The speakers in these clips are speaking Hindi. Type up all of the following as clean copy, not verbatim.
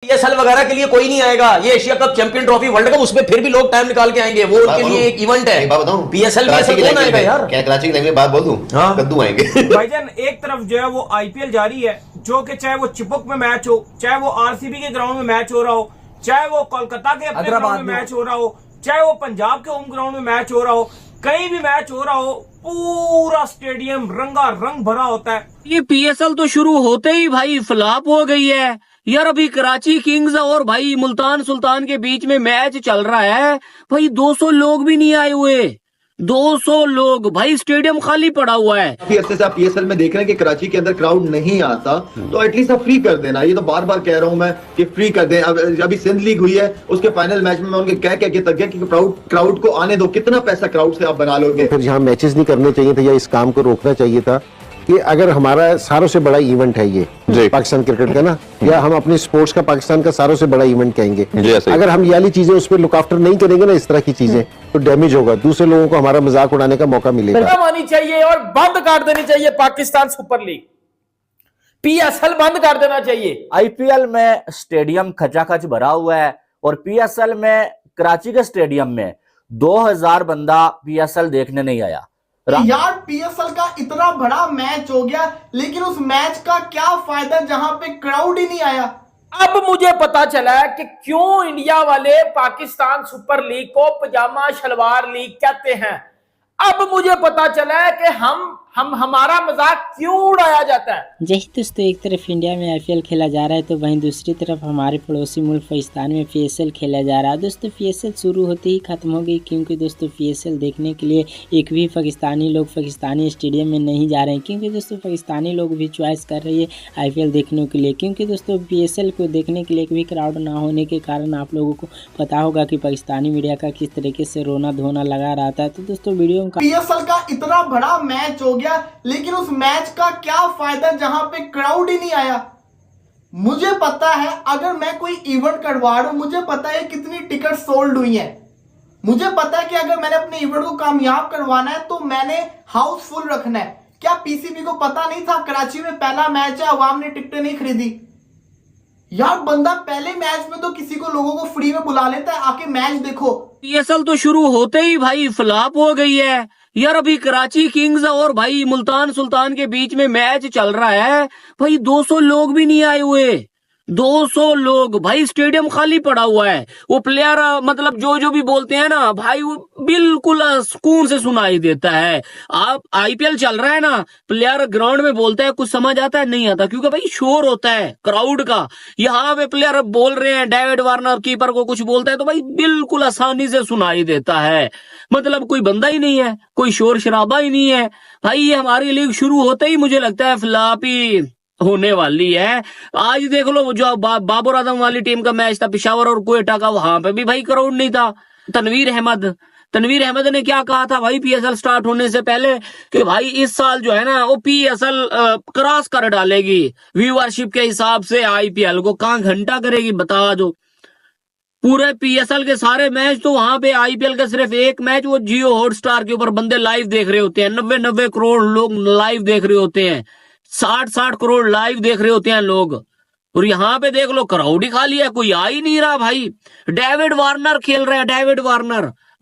पीएसएल वगैरह के लिए कोई नहीं आएगा, ये Asia cup, champion trophy, world cup, उसमें फिर भी लोग टाइम निकाल के आएंगे, वो उनके लिए एक इवेंट है। पीएसएल कौन आएगा यार? क्या कराची की लैंग्वेज बात बोल दूं? हाँ, कद्दू आएंगे। भाईजान एक तरफ जो है वो आईपीएल जारी है, जो कि चाहे वो चिपक में मैच हो, चाहे वो आरसीबी के ग्राउंड में मैच हो रहा हो, चाहे वो कोलकाता के अपने ग्राउंड में मैच हो रहा हो, चाहे वो पंजाब के होम ग्राउंड में मैच हो रहा हो, कहीं भी मैच हो रहा हो, पूरा स्टेडियम रंगा रंग भरा होता है। ये पीएसएल तो शुरू होते ही भाई फ्लॉप हो गई है यार। अभी कराची किंग्स और भाई मुल्तान सुल्तान के बीच में मैच चल रहा है भाई, 200 लोग भी नहीं आए हुए, 200 लोग भाई, स्टेडियम खाली पड़ा हुआ है। काफी अर्से से आप पीएसएल में देख रहे हैं कि कराची के अंदर क्राउड नहीं आता, तो एटलीस्ट आप फ्री कर देना। ये तो बार बार कह रहा हूं मैं कि फ्री कर दें। अभी सिंध लीग हुई है, उसके फाइनल मैच में मैं उनके कह के तक गया कि क्राउड को आने दो, कितना पैसा क्राउड से आप बना लोगे। फिर यहाँ मैचेस नहीं करने चाहिए थे या इस काम को रोकना चाहिए था कि अगर हमारा सारों से बड़ा इवेंट है ये पाकिस्तान क्रिकेट का ना, या हम अपने स्पोर्ट्स का पाकिस्तान का सारों से बड़ा इवेंट कहेंगे, अगर हम ये वाली चीजें उस पर लुक आफ्टर नहीं करेंगे ना, इस तरह की चीजें, तो डैमेज होगा, दूसरे लोगों को हमारा मजाक उड़ाने का मौका मिलेगा। आनी चाहिए और बंद कर देनी चाहिए पाकिस्तान सुपर लीग, पीएसएल बंद कर देना चाहिए। आईपीएल में स्टेडियम खचाखच भरा हुआ है और पीएसएल में कराची के स्टेडियम में 2000 बंदा पीएसएल देखने नहीं आया। यार पीएसएल का इतना बड़ा मैच हो गया, लेकिन उस मैच का क्या फायदा जहां पे क्राउड ही नहीं आया। अब मुझे पता चला है कि क्यों इंडिया वाले पाकिस्तान सुपर लीग को पजामा शलवार लीग कहते हैं। अब मुझे पता चला है कि हमारा मजाक क्यों उड़ाया जाता है। जैसे दोस्तों एक तरफ इंडिया में आईपीएल खेला जा रहा है, तो वहीं दूसरी तरफ हमारे पड़ोसी मुल्क पाकिस्तान में पीएसएल खेला जा रहा है। दोस्तों पीएसएल शुरू होते ही ख़त्म हो गई, क्योंकि दोस्तों पीएसएल देखने के लिए एक भी पाकिस्तानी लोग पाकिस्तानी स्टेडियम में नहीं जा रहे हैं, क्योंकि दोस्तों पाकिस्तानी लोग भी चॉइस कर रही है आईपीएल देखने के लिए, क्योंकि दोस्तों पीएसएल को देखने के लिए एक भी क्राउड ना होने के कारण आप लोगों को पता होगा कि पाकिस्तानी मीडिया का किस तरीके से रोना धोना लगा रहा था। तो दोस्तों वीडियो का पीएसएल का इतना बड़ा मैच हो गया, लेकिन उस मैच का क्या फायदा जहां पे क्राउड ही नहीं आया। मुझे पता है अगर मैं कोई इवेंट करवा रहा हूं, मुझे पता है कितनी टिकट सोल्ड हुई हैं, मुझे पता है कि अगर मैंने अपने इवेंट को कामयाब करवाना है तो मैंने हाउस फुल रखना है। क्या पीसीबी को पता नहीं था कराची में पहला मैच है, अवाम ने टिकटें नहीं खरीदी? यार बंदा पहले मैच में तो किसी को लोगों को फ्री में बुला लेता है, आके मैच देखो। पीएसएल तो शुरू होते ही भाई फ्लॉप हो गई है यार। अभी कराची किंग्स और भाई मुल्तान सुल्तान के बीच में मैच चल रहा है भाई, 200 लोग भी नहीं आए हुए, 200 लोग भाई, स्टेडियम खाली पड़ा हुआ है। वो प्लेयर मतलब जो भी बोलते हैं ना भाई, वो बिल्कुल सुकून से सुनाई देता है। आप आईपीएल चल रहा है ना, प्लेयर ग्राउंड में बोलता है, कुछ समझ आता है नहीं आता, क्योंकि भाई शोर होता है क्राउड का। यहाँ पे प्लेयर बोल रहे हैं, डेविड वार्नर कीपर को कुछ बोलता है तो भाई बिल्कुल आसानी से सुनाई देता है, मतलब कोई बंदा ही नहीं है, कोई शोर शराबा ही नहीं है भाई। ये हमारी लीग शुरू होते ही मुझे लगता है फ्लॉप ही होने वाली है। आज देख लो जो बाबर आजम वाली टीम का मैच था पेशावर और क्वेटा का, वहां पे भी भाई क्राउड नहीं था। तनवीर अहमद ने क्या कहा था भाई पीएसएल स्टार्ट होने से पहले कि भाई इस साल जो है ना वो पीएसएल क्रॉस कर डालेगी व्यूअरशिप के हिसाब से, आईपीएल को कहां घंटा करेगी बता दो। पूरे पीएसएल के सारे मैच तो वहां पे, आईपीएल का सिर्फ एक मैच वो जियो हॉटस्टार के ऊपर बंदे लाइव देख रहे होते हैं, 90 करोड़ लोग लाइव देख रहे होते हैं, 60 करोड़ लाइव देख रहे होते हैं लोग। और यहाँ पे देख लो क्राउड ही खाली है, कोई आ ही नहीं रहा भाई। डेविड वार्नर खेल रहा है, डेविड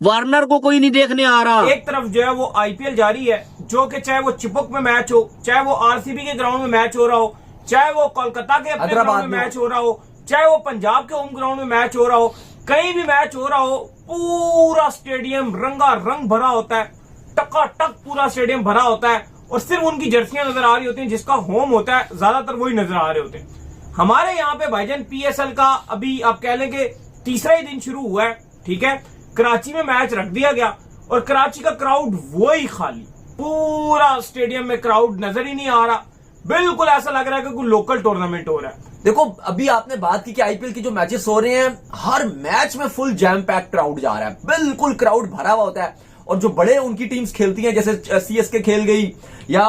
वार्नर को कोई नहीं देखने आ रहा। एक तरफ जो है वो आईपीएल जारी है, जो कि चाहे वो चिपक में मैच हो, चाहे वो आरसीबी के ग्राउंड में मैच हो रहा हो, चाहे वो कोलकाता के अपने ग्राउंड में मैच हो रहा हो, चाहे वो पंजाब के होम ग्राउंड में मैच हो रहा हो, कहीं भी मैच हो रहा हो, पूरा स्टेडियम रंगा रंग भरा होता है, टकाटक पूरा स्टेडियम भरा होता है। और सिर्फ उनकी जर्सियां नजर आ रही होती हैं, जिसका होम होता है ज्यादातर वही नजर आ रहे होते हैं। हमारे यहाँ पे भाईजान पीएसएल का अभी आप कह लें कि तीसरा ही दिन शुरू हुआ है, ठीक है। कराची में मैच रख दिया गया और कराची का क्राउड वही खाली, पूरा स्टेडियम में क्राउड नजर ही नहीं आ रहा, बिल्कुल ऐसा लग रहा है कि कोई लोकल टूर्नामेंट हो रहा है। देखो अभी आपने बात की कि आईपीएल की जो मैचेस हो रहे हैं, हर मैच में फुल जैम पैक क्राउड जा रहा है, बिल्कुल क्राउड भरा हुआ होता है। और जो बड़े उनकी टीम्स खेलती हैं, जैसे सीएसके खेल गई, या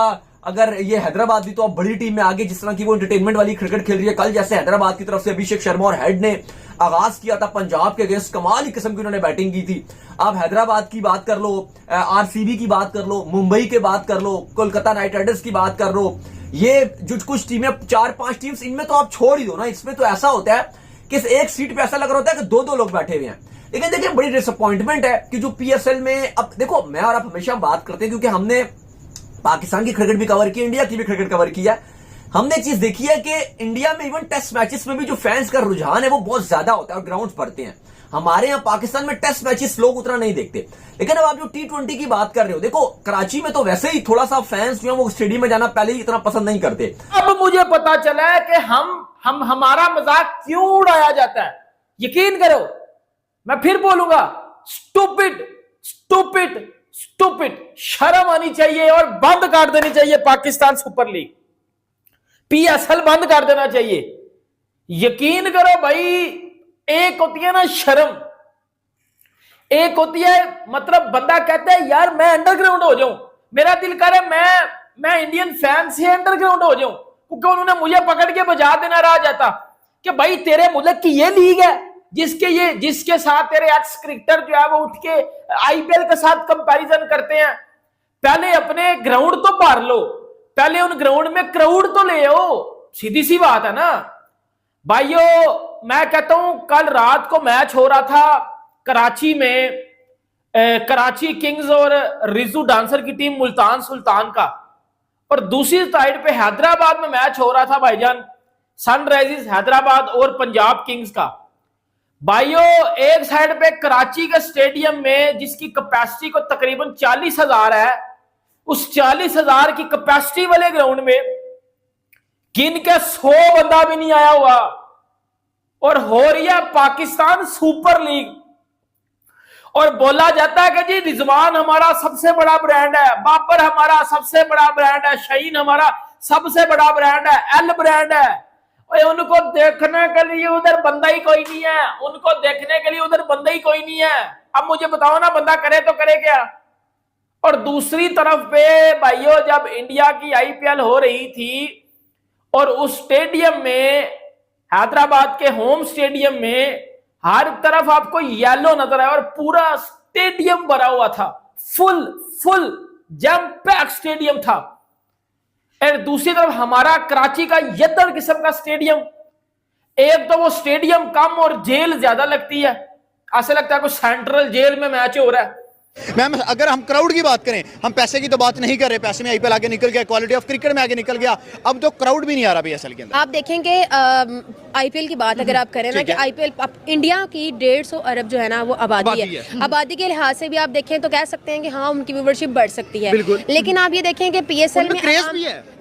अगर ये हैदराबाद भी तो अब बड़ी टीम में आगे, जिस तरह की वो एंटरटेनमेंट वाली क्रिकेट खेल रही है। कल जैसे हैदराबाद की तरफ से अभिषेक शर्मा और हेड ने आगाज किया था पंजाब के अगेंस्ट, कमाल की किस्म की उन्होंने बैटिंग की थी। आप हैदराबाद की बात कर लो, आरसीबी की बात कर लो, मुंबई की बात कर लो, कोलकाता नाइट राइडर्स की बात कर लो, ये जो कुछ टीमें 4-5 टीम्स, इनमें तो आप छोड़ ही दो ना। इसमें तो ऐसा होता है कि इस एक सीट पे ऐसा लग रहा होता है कि दो दो लोग बैठे हुए हैं। लेकिन देखिए बड़ी डिसअपॉइंटमेंट है कि जो पीएसएल में, अब देखो मैं और आप हमेशा बात करते हैं क्योंकि हमने पाकिस्तान की क्रिकेट भी कवर की, इंडिया की भी क्रिकेट कवर किया, हमने एक चीज देखी है कि इंडिया में इवन टेस्ट मैचेस में भी जो फैंस का रुझान है वो बहुत ज्यादा होता है और ग्राउंड्स भरते हैं। हमारे यहाँ पाकिस्तान में टेस्ट मैचेस लोग उतना नहीं देखते। लेकिन अब आप जो T20 की बात कर रहे हो, देखो कराची में तो वैसे ही थोड़ा सा फैंस जो है वो स्टेडियम में जाना पहले ही इतना पसंद नहीं करते। अब मुझे पता चला है कि हमारा मजाक क्यों उड़ाया जाता है। यकीन करो, मैं फिर बोलूंगा, स्टूपिड स्टूपिड स्टूपिड। शर्म आनी चाहिए और बंद कर देनी चाहिए पाकिस्तान सुपर लीग, पीएसएल बंद कर देना चाहिए। यकीन करो भाई, एक होती है ना शर्म, एक होती है मतलब बंदा कहता है यार मैं अंडरग्राउंड हो जाऊं, मेरा दिल करे मैं इंडियन फैन से अंडरग्राउंड हो जाऊं, क्योंकि उन्होंने मुझे पकड़ के बजा देना रहा जाता कि भाई तेरे मुल्क की ये लीग है जिसके साथ तेरे एक्स क्रिकेटर जो है वो उठ के आईपीएल के साथ कंपैरिजन करते हैं। पहले अपने ग्राउंड तो भर लो, पहले उन ग्राउंड में क्राउड तो ले आओ, सीधी सी बात है ना भाइयों। मैं कहता हूं कल रात को मैच हो रहा था कराची में, कराची किंग्स और रिजू डांसर की टीम मुल्तान सुल्तान का, और दूसरी साइड पे हैदराबाद में मैच हो रहा था भाईजान, सनराइजर्स हैदराबाद और पंजाब किंग्स का। भाइयों एक साइड पे कराची के स्टेडियम में जिसकी कैपेसिटी को तकरीबन 40,000 है, उस 40,000 की कैपेसिटी वाले ग्राउंड में गिन के 100 बंदा भी नहीं आया हुआ, और हो रही है पाकिस्तान सुपर लीग। और बोला जाता है कि जी रिजवान हमारा सबसे बड़ा ब्रांड है, बाबर हमारा सबसे बड़ा ब्रांड है, शहीन हमारा सबसे बड़ा ब्रांड है, एल ब्रांड है। उनको देखने के लिए उधर बंदा ही कोई नहीं है, उनको देखने के लिए उधर बंदा ही कोई नहीं है। अब मुझे बताओ ना, बंदा करे तो करे क्या। और दूसरी तरफ पे भाइयों जब इंडिया की आईपीएल हो रही थी और उस स्टेडियम में, हैदराबाद के होम स्टेडियम में हर तरफ आपको येलो नजर आया और पूरा स्टेडियम भरा हुआ था, फुल जैम पैक स्टेडियम था। और दूसरी तरफ हमारा कराची का यदर किस्म का स्टेडियम, एक तो वो स्टेडियम कम और जेल ज्यादा लगती है, ऐसा लगता है कोई सेंट्रल जेल में मैच हो रहा है। मैम अगर हम क्राउड की बात करें, हम पैसे की तो बात नहीं कर रहे, पैसे में आईपीएल आगे निकल गया, क्वालिटी ऑफ क्रिकेट में आगे निकल गया, अब तो क्राउड भी नहीं आ रहा पीएसएल के अंदर। आप देखेंगे आईपीएल की बात अगर आप करें ना कि आईपीएल इंडिया की 150 अरब जो है ना वो आबादी है। आबादी के लिहाज से भी आप देखें तो कह सकते हैं कि हाँ उनकी व्यूवरशिप बढ़ सकती है, लेकिन आप ये देखें कि पीएसएल में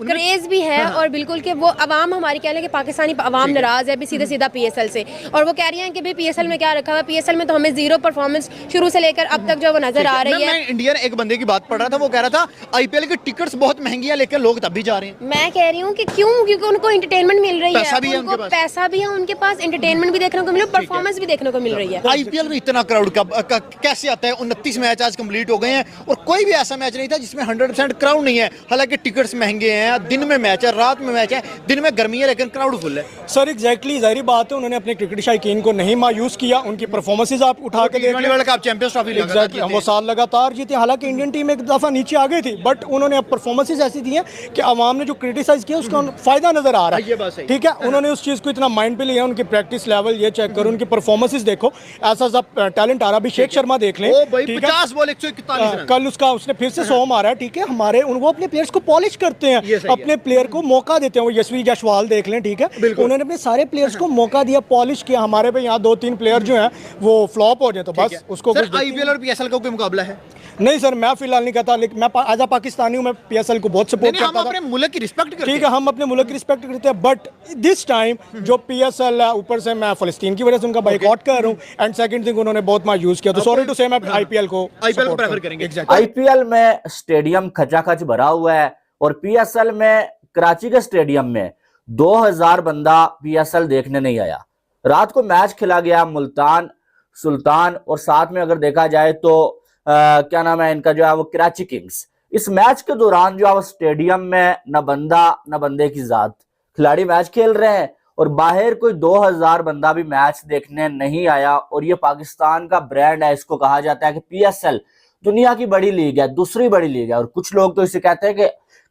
क्रेज भी है और बिल्कुल कि वो अवाम हमारी कह लें कि पाकिस्तानी अवाम नाराज है भी सीधा सीधा पीएसएल से, और वो कह रही है कि भाई पीएसएल में क्या रखा हुआ, पीएसएल में तो हमें जीरो परफॉर्मेंस शुरू से लेकर अब तक जो वो नजर आ रही है। इंडियन एक बंदे की बात पढ़ रहा था, वो कह रहा था आईपीएल की टिकट्स बहुत महंगी है लेकिन लोग तब भी जा रहे हैं। मैं कह रही हूँ कि क्यों, क्योंकि उनको एंटरटेनमेंट मिल रही है, पैसा भी है उनके पास, पैसा भी है उनके पास, एंटरटेनमेंट भी देखने को मिल रहा है, परफॉर्मेंस भी देखने को मिल रही है। आईपीएल में इतना क्राउड कैसे आता है? 29 मैच आज कंप्लीट हो गए हैं और कोई भी ऐसा मैच नहीं था जिसमें 100% क्राउड नहीं है। हालांकि टिकट्स महंगे हैं, दिन में मैच है, रात में मैच है, दिन में गर्मी है लेकिन क्राउड फुल है। सर एग्जैक्टली, जाहिर बात है उन्होंने अपने क्रिकेट शायकीन को नहीं मायूस किया, उनकी परफॉर्मेंस आप उठा के देख लें, आप चैंपियंस ट्रॉफी एग्जैक्टली वो साल लगातार जीते। हालांकि इंडियन टीम एक दफा नीचे आ गई थी, बट उन्होंने अब परफॉर्मेंसेस ऐसी दी हैं कि आवाम ने जो क्रिटिसाइज किया उसका फायदा नजर आ रहा है। ठीक है, उन्होंने उस चीज को इतना माइंड पे लिया, उनकी प्रैक्टिस लेवल ये चेक करो, उनकी परफॉर्मेंसेस देखो, ऐसा सब टैलेंट आ रहा। अभिषेक शर्मा देख लें, 50 बॉल 141 रन, कल उसने फिर से 100 मारा है। ठीक है, हमारे वो अपने प्लेयर्स को पॉलिश करते हैं, अपने प्लेयर को मौका देते हैं। वो यशवी जायसवाल देख लें, ठीक है, उन्होंने अपने सारे प्लेयर्स को मौका दिया, पॉलिश किया। हमारे पे यहाँ 2-3 प्लेयर जो हैं वो फ्लॉप हो जाए तो बस उसको। आईपीएल और पीएसएल का कोई मुकाबला है? नहीं सर, मैं फिलहाल नहीं कहता, लेकिन मैं एज अ पाकिस्तानी हूं, मैं पीएसएल को बहुत सपोर्ट करता था। हम अपने मुल्क की रिस्पेक्ट करते हैं, ठीक है, हम अपने मुल्क की रिस्पेक्ट करते हैं, बट दिस टाइम जो पीएसएल है, ऊपर से मैं फलस्तीन की वजह से उनका बाइकआउट कर रहा हूं, एंड सेकंड थिंग उन्होंने बहुत मायूस किया, तो सॉरी टू से मैं आईपीएल को प्रेफर करेंगे। आईपीएल में स्टेडियम खचाखच भरा हुआ है और पीएसएल में कराची के स्टेडियम में 2000 बंदा पीएसएल देखने नहीं आया। रात को मैच खेला गया मुल्तान सुल्तान और साथ में अगर देखा जाए तो क्या नाम है इनका जो है वो कराची किंग्स। इस मैच के दौरान जो है वो स्टेडियम में न बंदा न बंदे की जात, खिलाड़ी मैच खेल रहे हैं और बाहर कोई 2000 बंदा भी मैच देखने नहीं आया। और ये पाकिस्तान का ब्रांड है, इसको कहा जाता है कि पीएसएल दुनिया की बड़ी लीग है, दूसरी बड़ी लीग है। और कुछ लोग तो इसे कहते हैं कि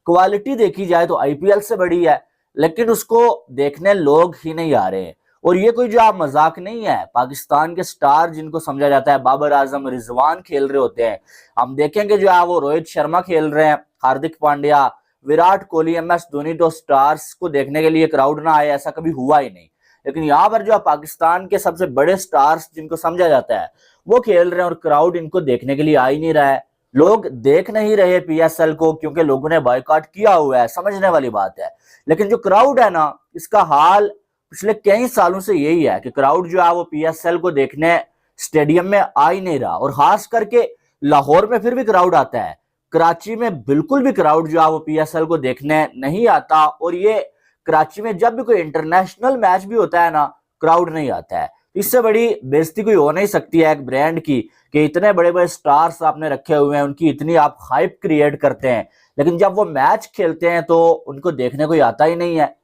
क्वालिटी देखी जाए तो आईपीएल से बड़ी है, लेकिन उसको देखने लोग ही नहीं आ रहे हैं। और ये कोई जो आप मजाक नहीं है। पाकिस्तान के स्टार जिनको समझा जाता है, बाबर आजम, रिजवान खेल रहे होते हैं। हम देखेंगे जो है वो रोहित शर्मा खेल रहे हैं, हार्दिक पांड्या, विराट कोहली, MS धोनी, तो स्टार्स को देखने के लिए क्राउड ना आए ऐसा कभी हुआ ही नहीं। लेकिन यहाँ पर जो है पाकिस्तान के सबसे बड़े स्टार्स जिनको समझा जाता है वो खेल रहे हैं और क्राउड इनको देखने के लिए आ ही नहीं रहा है। लोग देख नहीं रहे PSL को क्योंकि लोगों ने बॉयकॉट किया हुआ है, समझने वाली बात है। लेकिन जो क्राउड है ना, इसका हाल पिछले कई सालों से यही है कि क्राउड जो है वो PSL को देखने स्टेडियम में आ ही नहीं रहा। और खास करके लाहौर में फिर भी क्राउड आता है, कराची में बिल्कुल भी क्राउड जो है वो PSL को देखने नहीं आता। और ये कराची में जब भी कोई इंटरनेशनल मैच भी होता है ना, क्राउड नहीं आता है। इससे बड़ी बेइज्जती कोई हो नहीं सकती है एक ब्रांड की कि इतने बड़े बड़े स्टार्स आपने रखे हुए हैं, उनकी इतनी आप हाइप क्रिएट करते हैं, लेकिन जब वो मैच खेलते हैं तो उनको देखने कोई आता ही नहीं है।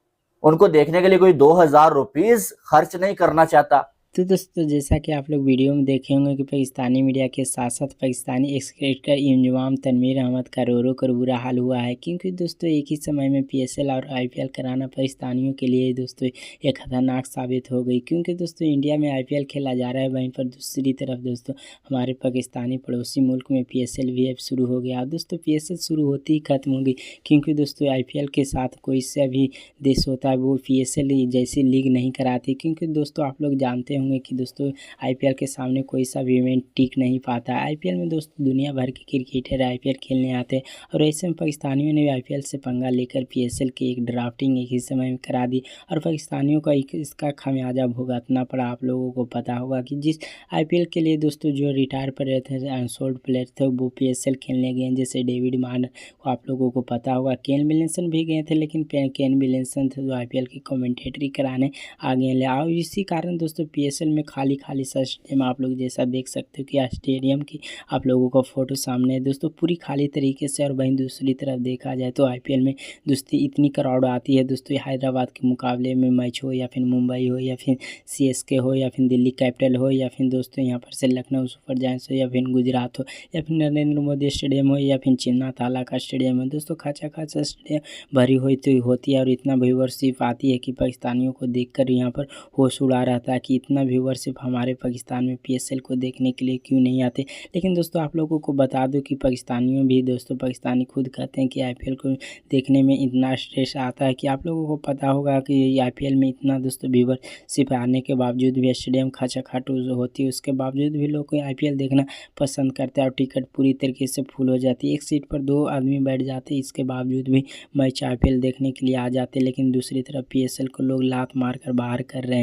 उनको देखने के लिए कोई 2000 रुपीज खर्च नहीं करना चाहता। तो दोस्तों जैसा कि आप लोग वीडियो में देखे होंगे कि पाकिस्तानी मीडिया के साथ साथ पाकिस्तानी एक्स क्रिकेटर इंजमाम तनवीर अहमद का रो कर बुरा हाल हुआ है, क्योंकि दोस्तों एक ही समय में PSL और IPL कराना पाकिस्तानियों के लिए दोस्तों एक खतरनाक साबित हो गई। क्योंकि दोस्तों इंडिया में IPL खेला जा रहा है, वहीं पर दूसरी तरफ दोस्तों हमारे पाकिस्तानी पड़ोसी मुल्क में PSL भी अब शुरू हो गया। दोस्तों PSL शुरू होती ही खत्म हो गई, क्योंकि दोस्तों IPL के साथ कोई सा भी देश होता है वो PSL जैसी लीग नहीं कराती। क्योंकि दोस्तों आप लोग जानते कि दोस्तों IPL के सामने कोई सा भी इवेंट टिक नहीं पाता है। IPL में दोस्तों दुनिया भर के क्रिकेटर IPL खेलने आते हैं, और ऐसे में पाकिस्तानियों ने भी IPL से पंगा लेकर PSL की एक ड्राफ्टिंग एक ही समय में करा दी, और पाकिस्तानियों को इसका खामियाजा भुगतना पड़ा। आप लोगों को पता होगा कि जिस IPL के लिए दोस्तों जो रिटायर प्लेयर थे, अनसोल्ड प्लेयर थे, वो PSL खेलने गए, जैसे डेविड मार्नर को आप लोगों को पता होगा। केन विलियमसन भी गए थे, लेकिन केन विलियमसन थे जो IPL की कमेंटेटरी कराने आ गए। और इसी कारण दोस्तों PSL में खाली सा स्टेडियम आप लोग जैसा देख सकते हो कि स्टेडियम की आप लोगों का फोटो सामने है दोस्तों, पूरी खाली तरीके से। और वहीं दूसरी तरफ देखा जाए तो IPL में दोस्तों इतनी क्राउड आती है दोस्तों, हैदराबाद के मुकाबले में मैच हो, या फिर मुंबई हो, या फिर CSK हो, या फिर दिल्ली कैपिटल हो, या फिर दोस्तों यहाँ पर से लखनऊ सुपर जायंट्स हो, या फिर गुजरात हो, या फिर नरेंद्र मोदी स्टेडियम हो, या फिर चिन्ना ताला का स्टेडियम हो दोस्तों, खासा स्टेडियम भरी हुई तो होती है। और इतना व्यूवरशिप आती है कि पाकिस्तानियों को देखकर यहाँ पर होश उड़ा रहता है कि इतना व्यूवरशिप हमारे पाकिस्तान में PSL को देखने के लिए क्यों नहीं आते। लेकिन दोस्तों आप लोगों को बता दूं कि पाकिस्तानियों भी दोस्तों पाकिस्तानी खुद कहते हैं कि IPL को देखने में इतना स्ट्रेस आता है कि आप लोगों को पता होगा कि IPL में इतना दोस्तों व्यूवरशिप आने के बावजूद भी स्टेडियम खचाखच होती है, उसके बावजूद भी लोग IPL देखना पसंद करते हैं और टिकट पूरी तरीके से फुल हो जाती है। एक सीट पर 2 आदमी बैठ जाते हैं, इसके बावजूद भी मैच IPL देखने के लिए आ जाते हैं। लेकिन दूसरी तरफ PSL को लोग लात मार कर बाहर कर रहे हैं।